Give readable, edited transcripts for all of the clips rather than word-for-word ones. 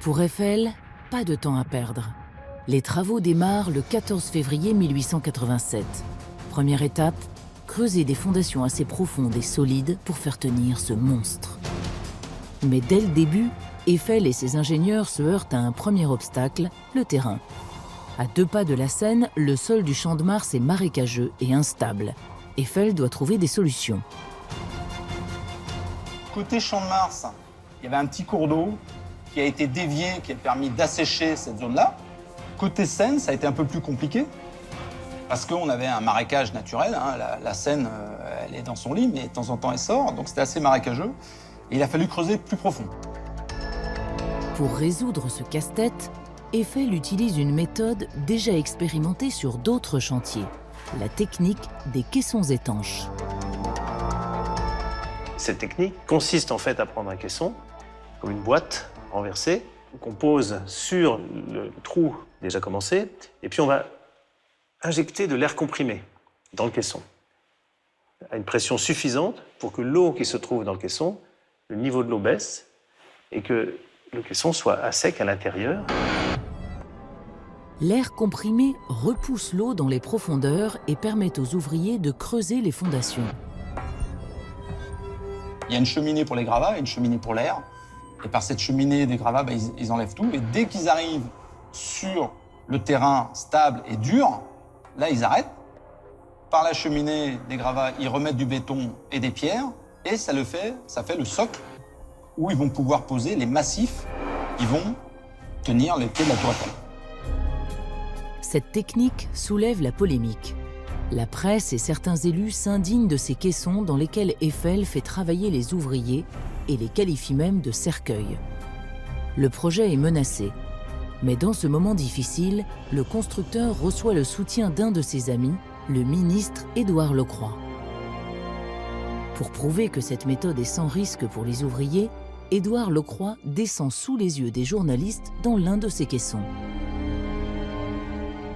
Pour Eiffel, pas de temps à perdre. Les travaux démarrent le 14 février 1887. Première étape, creuser des fondations assez profondes et solides pour faire tenir ce monstre. Mais dès le début, Eiffel et ses ingénieurs se heurtent à un premier obstacle, le terrain. À 2 pas de la Seine, le sol du Champ de Mars est marécageux et instable. Eiffel doit trouver des solutions. Côté Champ de Mars, il y avait un petit cours d'eau qui a été dévié, qui a permis d'assécher cette zone-là. Côté Seine, ça a été un peu plus compliqué parce qu'on avait un marécage naturel. Hein. La Seine, elle est dans son lit, mais de temps en temps, elle sort. Donc c'était assez marécageux. Et il a fallu creuser plus profond. Pour résoudre ce casse-tête, Eiffel utilise une méthode déjà expérimentée sur d'autres chantiers, la technique des caissons étanches. Cette technique consiste en fait à prendre un caisson, comme une boîte renversée, qu'on pose sur le trou déjà commencé, et puis on va injecter de l'air comprimé dans le caisson, à une pression suffisante pour que l'eau qui se trouve dans le caisson, le niveau de l'eau baisse, et que le caisson soit à sec à l'intérieur. L'air comprimé repousse l'eau dans les profondeurs et permet aux ouvriers de creuser les fondations. Il y a une cheminée pour les gravats et une cheminée pour l'air. Et par cette cheminée des gravats, ils enlèvent tout. Et dès qu'ils arrivent sur le terrain stable et dur, là, ils arrêtent. Par la cheminée des gravats, ils remettent du béton et des pierres. Et ça fait le socle où ils vont pouvoir poser les massifs qui vont tenir les pieds de la tour Eiffel. Cette technique soulève la polémique. La presse et certains élus s'indignent de ces caissons dans lesquels Eiffel fait travailler les ouvriers et les qualifie même de cercueils. Le projet est menacé. Mais dans ce moment difficile, le constructeur reçoit le soutien d'un de ses amis, le ministre Édouard Lecroix. Pour prouver que cette méthode est sans risque pour les ouvriers, Édouard Lecroix descend sous les yeux des journalistes dans l'un de ces caissons.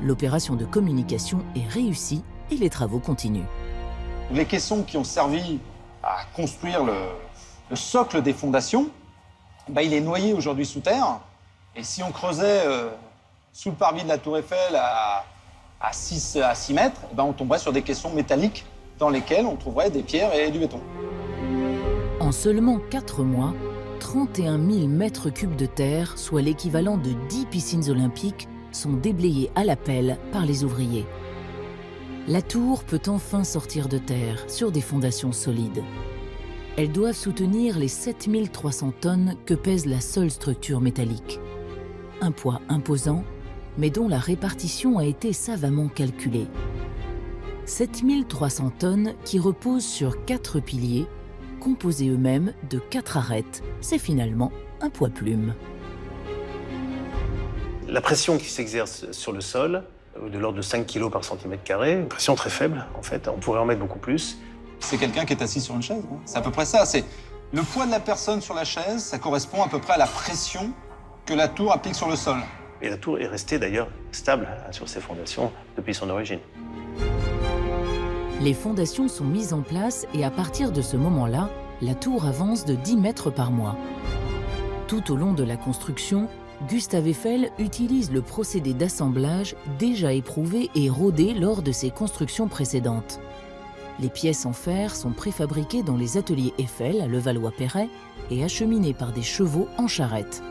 L'opération de communication est réussie et les travaux continuent. Les caissons qui ont servi à construire le socle des fondations, il est noyé aujourd'hui sous terre. Et si on creusait sous le parvis de la tour Eiffel à 6 mètres, on tomberait sur des caissons métalliques dans lesquels on trouverait des pierres et du béton. En seulement 4 mois, 31 000 mètres cubes de terre, soit l'équivalent de 10 piscines olympiques, sont déblayés à la pelle par les ouvriers. La tour peut enfin sortir de terre sur des fondations solides. Elles doivent soutenir les 7300 tonnes que pèse la seule structure métallique. Un poids imposant, mais dont la répartition a été savamment calculée. 7300 tonnes qui reposent sur 4 piliers, composés eux-mêmes de 4 arêtes. C'est finalement un poids plume. La pression qui s'exerce sur le sol, de l'ordre de 5 kg par centimètre carré, une pression très faible en fait, on pourrait en mettre beaucoup plus. C'est quelqu'un qui est assis sur une chaise. Hein. C'est à peu près ça. C'est le poids de la personne sur la chaise, ça correspond à peu près à la pression que la tour applique sur le sol. Et la tour est restée d'ailleurs stable sur ses fondations depuis son origine. Les fondations sont mises en place et à partir de ce moment-là, la tour avance de 10 mètres par mois. Tout au long de la construction, Gustave Eiffel utilise le procédé d'assemblage déjà éprouvé et rodé lors de ses constructions précédentes. Les pièces en fer sont préfabriquées dans les ateliers Eiffel à Levallois-Perret et acheminées par des chevaux en charrette.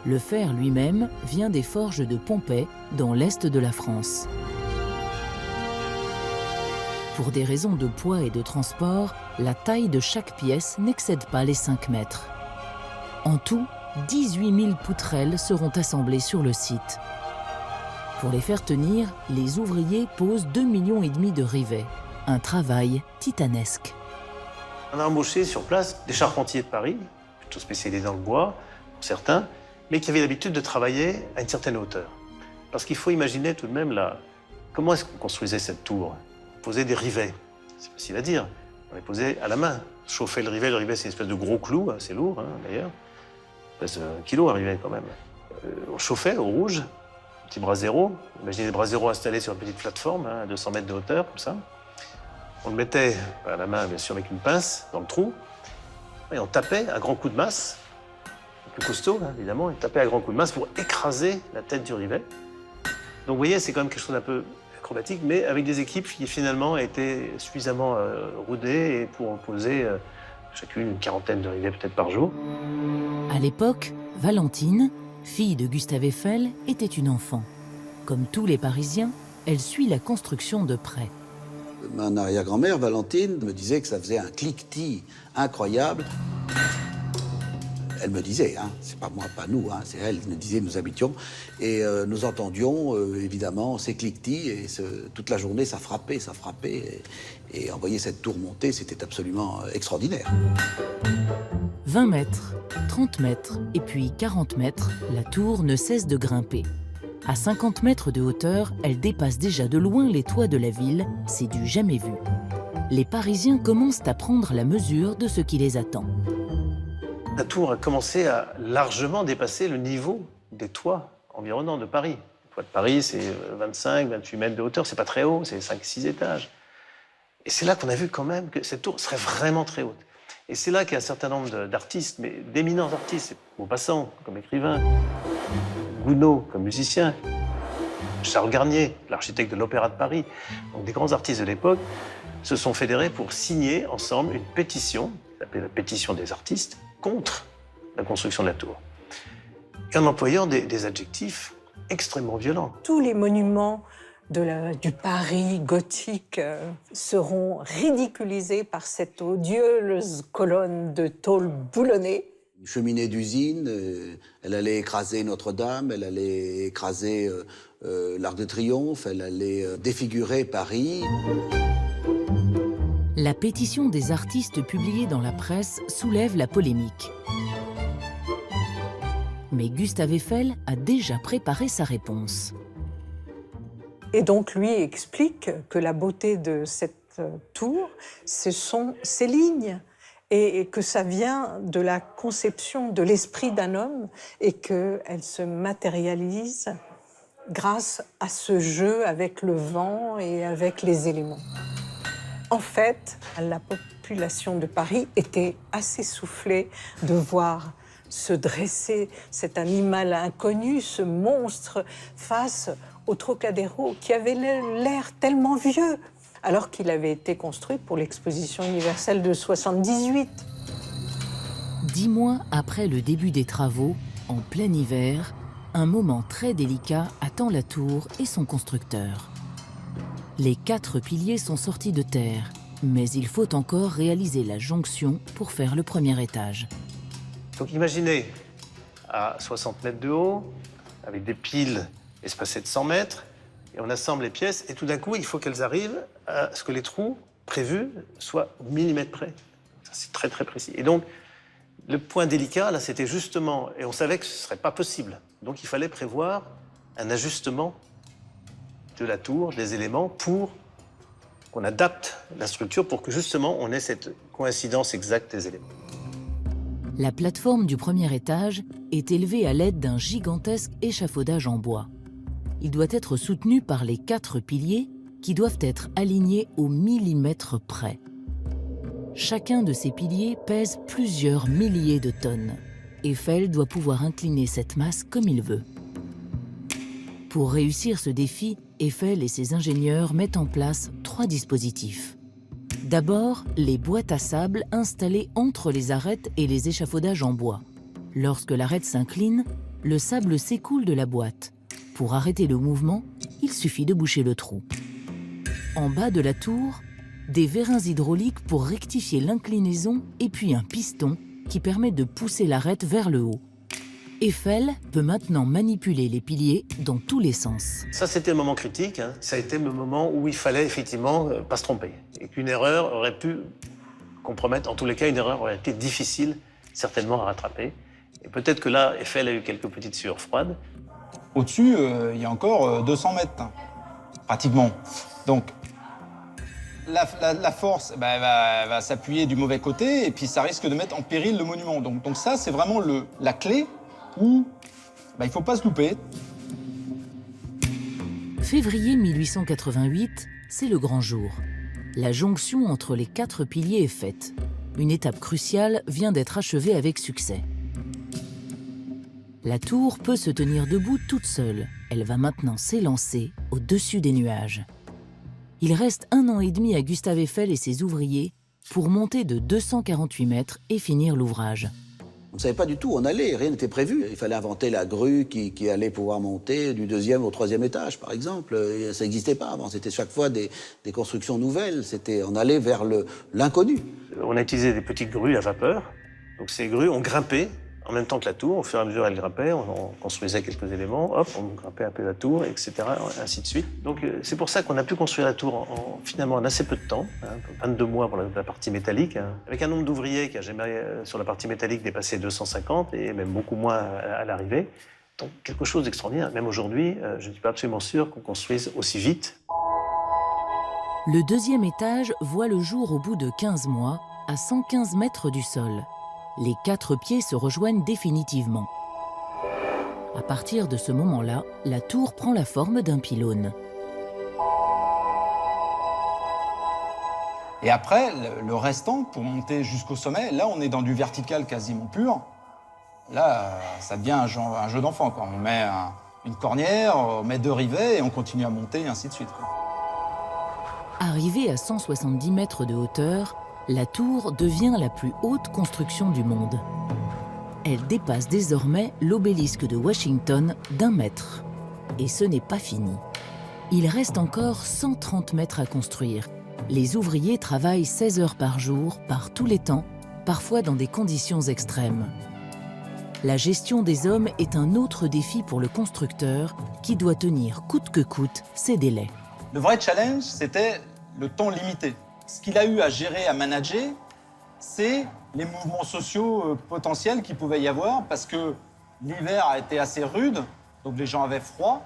Le fer lui-même vient des forges de Pompey, dans l'est de la France. Pour des raisons de poids et de transport, la taille de chaque pièce n'excède pas les 5 mètres. En tout, 18 000 poutrelles seront assemblées sur le site. Pour les faire tenir, les ouvriers posent 2,5 millions de rivets. Un travail titanesque. On a embauché sur place des charpentiers de Paris, plutôt spécialisés dans le bois, pour certains, mais qui avaient l'habitude de travailler à une certaine hauteur. Parce qu'il faut imaginer tout de même comment est-ce qu'on construisait cette tour? On posait des rivets, c'est facile à dire. On les posait à la main. Chauffer le rivet c'est une espèce de gros clou, assez lourd d'ailleurs. Pèse 1 kilo un rivet quand même. On chauffait au rouge, petit brasero. Imaginez des braseros installés sur une petite plateforme à 200 mètres de hauteur, comme ça. On le mettait à la main, bien sûr, avec une pince dans le trou. Et on tapait un grand coup de masse. plus costaud, hein, évidemment, et taper à grands coups de masse pour écraser la tête du rivet. Donc vous voyez, c'est quand même quelque chose d'un peu acrobatique, mais avec des équipes qui finalement étaient suffisamment rodées et pour en poser chacune une quarantaine de rivets peut-être par jour. À l'époque, Valentine, fille de Gustave Eiffel, était une enfant. Comme tous les Parisiens, elle suit la construction de près. Ma arrière-grand-mère, Valentine, me disait que ça faisait un cliquetis incroyable. Elle me disait, hein, c'est pas moi, pas nous, hein, c'est elle me disait, nous habitions, et nous entendions évidemment ces cliquetis, et toute la journée ça frappait, et envoyer cette tour monter, c'était absolument extraordinaire. 20 mètres, 30 mètres et puis 40 mètres, la tour ne cesse de grimper. À 50 mètres de hauteur, elle dépasse déjà de loin les toits de la ville, c'est du jamais vu. Les Parisiens commencent à prendre la mesure de ce qui les attend. La tour a commencé à largement dépasser le niveau des toits environnants de Paris. Les toits de Paris, c'est 25, 28 mètres de hauteur, c'est pas très haut, c'est 5-6 étages. Et c'est là qu'on a vu quand même que cette tour serait vraiment très haute. Et c'est là qu'il y a un certain nombre d'artistes, mais d'éminents artistes, Maupassant comme écrivain, Gounod comme musicien, Charles Garnier, l'architecte de l'Opéra de Paris, donc des grands artistes de l'époque, se sont fédérés pour signer ensemble une pétition, appelée la pétition des artistes, contre la construction de la tour. Et en employant des adjectifs extrêmement violents. Tous les monuments du Paris gothique seront ridiculisés par cette odieuse colonne de tôle boulonnée. Une cheminée d'usine, elle allait écraser Notre-Dame, elle allait écraser l'Arc de Triomphe, elle allait défigurer Paris. La pétition des artistes publiée dans la presse soulève la polémique. Mais Gustave Eiffel a déjà préparé sa réponse. Et donc lui explique que la beauté de cette tour, ce sont ces lignes, et que ça vient de la conception de l'esprit d'un homme, et qu'elle se matérialise grâce à ce jeu avec le vent et avec les éléments. En fait, la population de Paris était assez soufflée de voir se dresser cet animal inconnu, ce monstre, face au Trocadéro, qui avait l'air tellement vieux, alors qu'il avait été construit pour l'exposition universelle de 78. 10 mois après le début des travaux, en plein hiver, un moment très délicat attend la tour et son constructeur. Les 4 piliers sont sortis de terre, mais il faut encore réaliser la jonction pour faire le premier étage. Donc imaginez, à 60 mètres de haut, avec des piles espacées de 100 mètres, et on assemble les pièces, et tout d'un coup, il faut qu'elles arrivent à ce que les trous prévus soient au millimètre près. Ça, c'est très, très précis. Et donc, le point délicat, là, c'était justement, et on savait que ce ne serait pas possible, donc il fallait prévoir un ajustement de la tour, des éléments, pour qu'on adapte la structure pour que justement on ait cette coïncidence exacte des éléments. La plateforme du premier étage est élevée à l'aide d'un gigantesque échafaudage en bois. Il doit être soutenu par les 4 piliers qui doivent être alignés au millimètre près. Chacun de ces piliers pèse plusieurs milliers de tonnes. Eiffel doit pouvoir incliner cette masse comme il veut. Pour réussir ce défi, Eiffel et ses ingénieurs mettent en place 3 dispositifs. D'abord, les boîtes à sable installées entre les arêtes et les échafaudages en bois. Lorsque l'arête s'incline, le sable s'écoule de la boîte. Pour arrêter le mouvement, il suffit de boucher le trou. En bas de la tour, des vérins hydrauliques pour rectifier l'inclinaison et puis un piston qui permet de pousser l'arête vers le haut. Eiffel peut maintenant manipuler les piliers dans tous les sens. Ça, c'était le moment critique. Hein. Ça a été le moment où il fallait effectivement pas se tromper. Et qu'une erreur aurait pu compromettre, en tous les cas, une erreur aurait été difficile, certainement, à rattraper. Et peut-être que là, Eiffel a eu quelques petites sueurs froides. Au-dessus, il y a encore 200 mètres, pratiquement. Donc, la force va s'appuyer du mauvais côté et puis ça risque de mettre en péril le monument. Donc ça, c'est vraiment la clé où il ne faut pas se louper. Février 1888, c'est le grand jour. La jonction entre les 4 piliers est faite. Une étape cruciale vient d'être achevée avec succès. La tour peut se tenir debout toute seule. Elle va maintenant s'élancer au-dessus des nuages. Il reste 1 an et demi à Gustave Eiffel et ses ouvriers pour monter de 248 mètres et finir l'ouvrage. On ne savait pas du tout où on allait, rien n'était prévu. Il fallait inventer la grue qui allait pouvoir monter du 2e au 3e étage, par exemple. Et ça n'existait pas avant, c'était chaque fois des constructions nouvelles. On allait vers l'inconnu. On a utilisé des petites grues à vapeur. Donc ces grues, on grimpait en même temps que la tour. Au fur et à mesure, elle grimpait, on construisait quelques éléments, hop, on grimpait un peu la tour, etc., ainsi de suite. Donc c'est pour ça qu'on a pu construire la tour finalement en assez peu de temps, 22 mois pour la partie métallique, avec un nombre d'ouvriers qui a jamais, sur la partie métallique, dépassé 250, et même beaucoup moins à l'arrivée. Donc quelque chose d'extraordinaire. Même aujourd'hui, je ne suis pas absolument sûr qu'on construise aussi vite. Le 2e étage voit le jour au bout de 15 mois, à 115 mètres du sol. Les 4 pieds se rejoignent définitivement. À partir de ce moment-là, la tour prend la forme d'un pylône. Et après, le restant, pour monter jusqu'au sommet, là, on est dans du vertical quasiment pur. Là, ça devient un jeu d'enfant, quoi. On met une cornière, on met 2 rivets et on continue à monter, et ainsi de suite, quoi. Arrivée à 170 mètres de hauteur, la tour devient la plus haute construction du monde. Elle dépasse désormais l'obélisque de Washington d'1 mètre. Et ce n'est pas fini. Il reste encore 130 mètres à construire. Les ouvriers travaillent 16 heures par jour, par tous les temps, parfois dans des conditions extrêmes. La gestion des hommes est un autre défi pour le constructeur qui doit tenir coûte que coûte ses délais. Le vrai challenge, c'était le temps limité. Ce qu'il a eu à gérer, à manager, c'est les mouvements sociaux potentiels qu'il pouvait y avoir, parce que l'hiver a été assez rude, donc les gens avaient froid,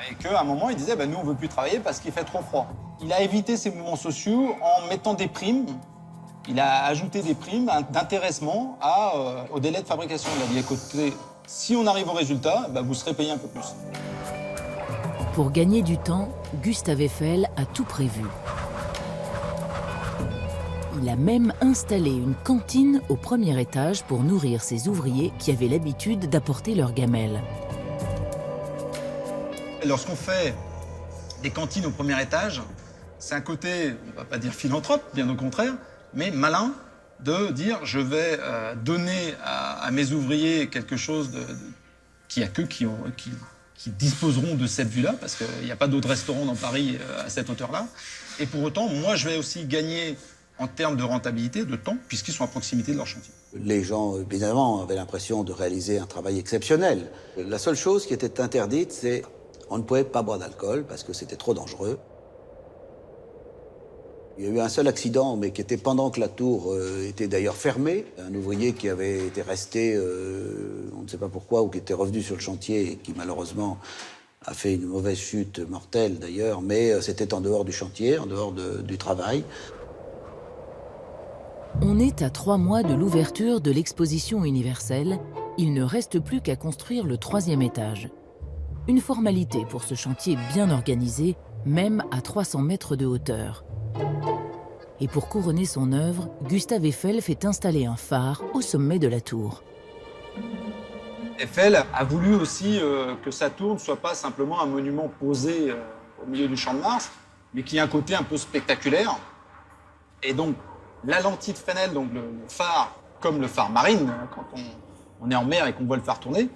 et qu'à un moment, ils disaient nous, on ne veut plus travailler parce qu'il fait trop froid. Il a évité ces mouvements sociaux en mettant des primes. Il a ajouté des primes d'intéressement au délai de fabrication. Il a dit, écoutez, si on arrive au résultat, vous serez payé un peu plus. Pour gagner du temps, Gustave Eiffel a tout prévu. Il a même installé une cantine au 1er étage pour nourrir ses ouvriers qui avaient l'habitude d'apporter leurs gamelles. Lorsqu'on fait des cantines au 1er étage, c'est un côté, on ne va pas dire philanthrope, bien au contraire, mais malin de dire je vais donner à mes ouvriers quelque chose qu'il n'y a qu'eux qui disposeront de cette vue-là, parce qu'il n'y a pas d'autres restaurants dans Paris à cette hauteur-là. Et pour autant, moi, je vais aussi gagner en termes de rentabilité, de temps, puisqu'ils sont à proximité de leur chantier. Les gens, évidemment, avaient l'impression de réaliser un travail exceptionnel. La seule chose qui était interdite, c'est qu'on ne pouvait pas boire d'alcool, parce que c'était trop dangereux. Il y a eu un seul accident, mais qui était pendant que la tour était d'ailleurs fermée. Un ouvrier qui avait été resté, on ne sait pas pourquoi, ou qui était revenu sur le chantier et qui malheureusement a fait une mauvaise chute mortelle d'ailleurs, mais c'était en dehors du chantier, en dehors du travail. On est à 3 mois de l'ouverture de l'exposition universelle. Il ne reste plus qu'à construire le 3e étage. Une formalité pour ce chantier bien organisé, même à 300 mètres de hauteur. Et pour couronner son œuvre, Gustave Eiffel fait installer un phare au sommet de la tour. Eiffel a voulu aussi que sa tour ne soit pas simplement un monument posé au milieu du Champ de Mars, mais qui ait un côté un peu spectaculaire. Et donc, la lentille de Fresnel, donc le phare, comme le phare marine, quand on est en mer et qu'on voit le phare tourner,